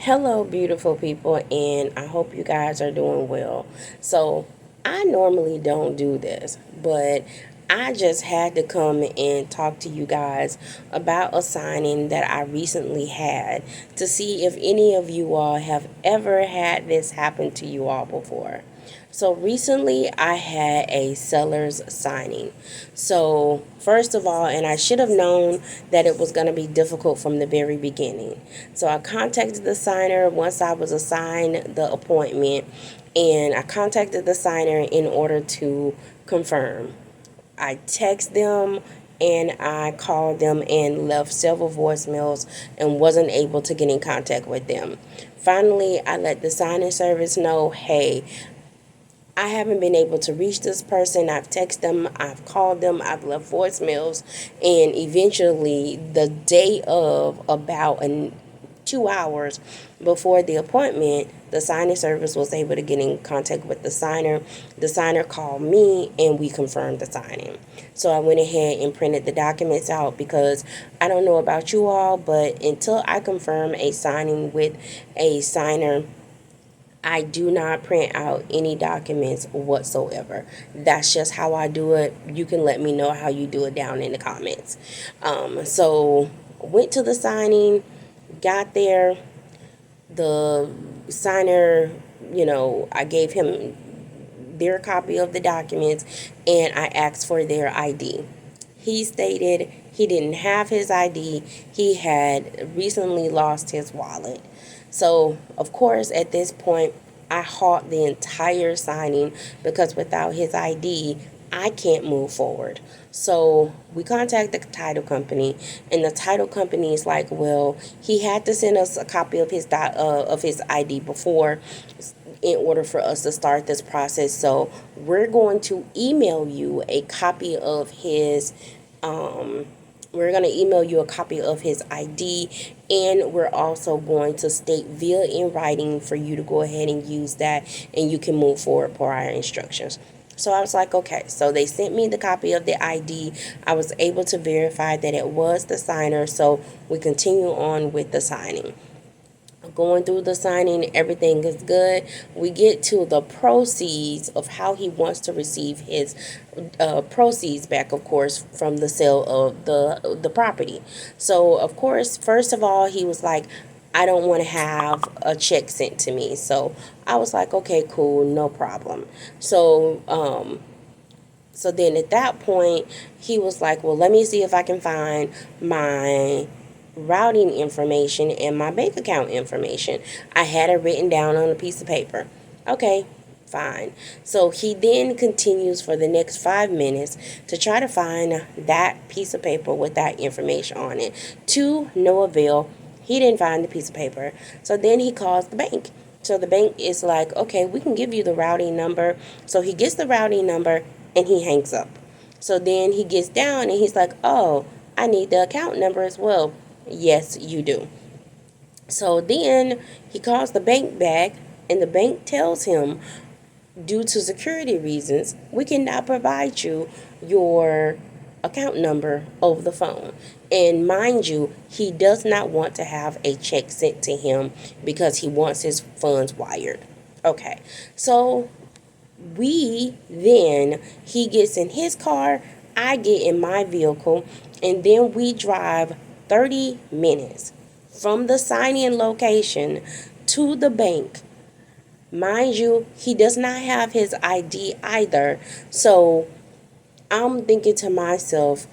Hello, beautiful people, and I hope you guys are doing well. So, I normally don't do this, but I just had to come and talk to you guys about a signing that I recently had to see if any of you all have ever had this happen to you all before. So recently I had a seller's signing. So, first of all, and I should have known that it was going to be difficult from the very beginning. So, I contacted the signer once I was assigned the appointment, and I contacted the signer in order to confirm. I text them and I called them and left several voicemails and wasn't able to get in contact with them. Finally, I let the signing service know, hey, I haven't been able to reach this person. I've texted them, I've called them, I've left voicemails, and eventually, the day of, about 2 hours before the appointment, the signing service was able to get in contact with the signer. The signer called me, and we confirmed the signing. So I went ahead and printed the documents out because I don't know about you all, but until I confirm a signing with a signer, I do not print out any documents whatsoever. That's just how I do it. You can let me know how you do it down in the comments. So went to the signing, got there. The signer, I gave him their copy of the documents and I asked for their ID. He stated he didn't have his ID. He had recently lost his wallet. So, of course, at this point, I halt the entire signing because without his ID, I can't move forward. So we contact the title company, and the title company is like, "Well, he had to send us a copy of his ID before, in order for us to start this process. So we're going to email you a copy of his." Um, we're going to email you a copy of his ID, and we're also going to state via in writing for you to go ahead and use that, and you can move forward per our instructions. So I was like, okay. So they sent me the copy of the ID. I was able to verify that it was the signer. So we continue on with the signing. Going through the signing, everything is good. We get to the proceeds of how he wants to receive his proceeds back, of course, from the sale of the property. So, of course, first of all, he was like, I don't want to have a check sent to me. So I was like, okay, cool, no problem. So then at that point, he was like, well, let me see if I can find my routing information and my bank account information. I had it written down on a piece of paper. Okay, fine. So he then continues for the next 5 minutes to try to find that piece of paper with that information on it. To no avail. He didn't find the piece of paper. So then he calls the bank. So the bank is like, okay, we can give you the routing number. So he gets the routing number and he hangs up. So then he gets down and he's like, oh, I need the account number as well. Yes, you do. So then he calls the bank back, and the bank tells him, due to security reasons, we cannot provide you your account number over the phone. And mind you, he does not want to have a check sent to him because he wants his funds wired. Okay, so he gets in his car, I get in my vehicle, and then we drive 30 minutes from the sign-in location to the bank. Mind you, he does not have his ID either. So I'm thinking to myself,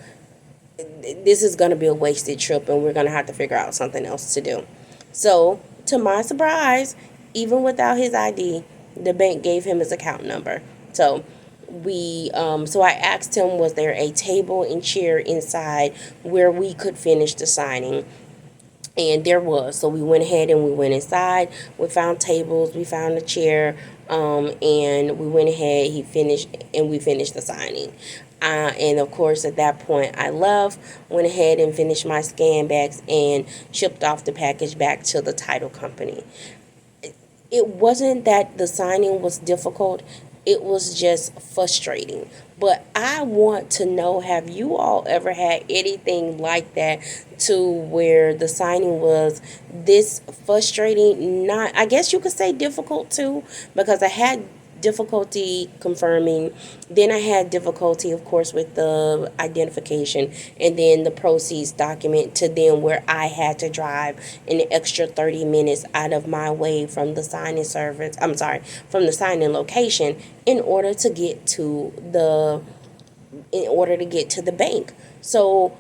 this is going to be a wasted trip and we're going to have to figure out something else to do. So, to my surprise, even without his ID, the bank gave him his account number. So I asked him, was there a table and chair inside where we could finish the signing? And there was. So we went ahead and we went inside. We found tables, we found a chair, and we went ahead. We finished the signing. And of course, at that point, I left, went ahead and finished my scan backs, and shipped off the package back to the title company. It wasn't that the signing was difficult. it was just frustrating. But I want to know, have you all ever had anything like that, to where the signing was this frustrating? Not, I guess you could say difficult too, because I had difficulty confirming. Then I had difficulty, of course, with the identification, and then the proceeds document, to then where I had to drive an extra 30 minutes out of my way from the signing service. I'm sorry, from the signing location in order to get to the bank. So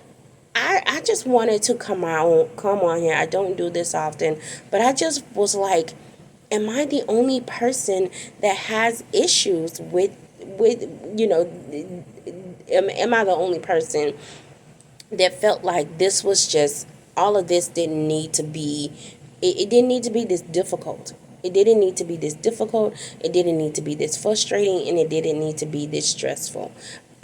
I just wanted to come on here. I don't do this often, but I just was like, am I the only person that has issues with am I the only person that felt like this was just, all of this didn't need to be, it didn't need to be this difficult. It didn't need to be this difficult. It didn't need to be this frustrating, and it didn't need to be this stressful.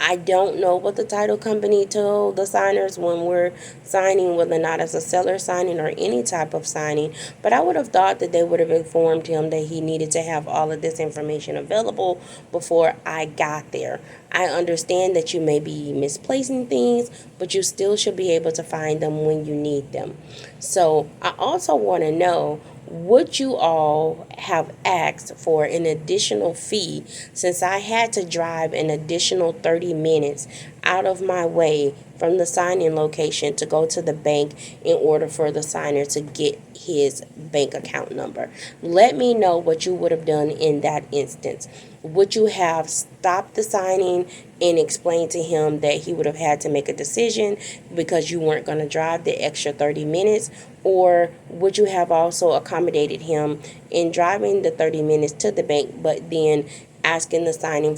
I don't know what the title company told the signers when we're signing, whether or not as a seller signing or any type of signing, but I would have thought that they would have informed him that he needed to have all of this information available before I got there. I understand that you may be misplacing things, but you still should be able to find them when you need them. So I also want to know, would you all have asked for an additional fee, since I had to drive an additional 30 minutes out of my way from the sign-in location to go to the bank in order for the signer to get his bank account number? Let me know what you would have done in that instance. Would you have stopped the signing and explained to him that he would have had to make a decision because you weren't going to drive the extra 30 minutes? Or would you have also accommodated him in driving the 30 minutes to the bank, but then asking the signing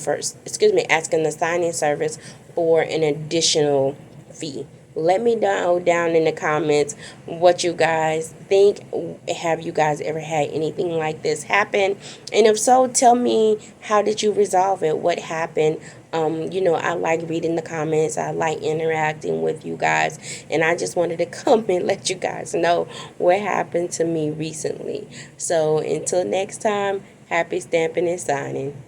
service for an additional fee? Let me know down in the comments what you guys think. Have you guys ever had anything like this happen? And if so, tell me, how did you resolve it? What happened? I like reading the comments. I like interacting with you guys. And I just wanted to come and let you guys know what happened to me recently. So until next time, happy stamping and signing.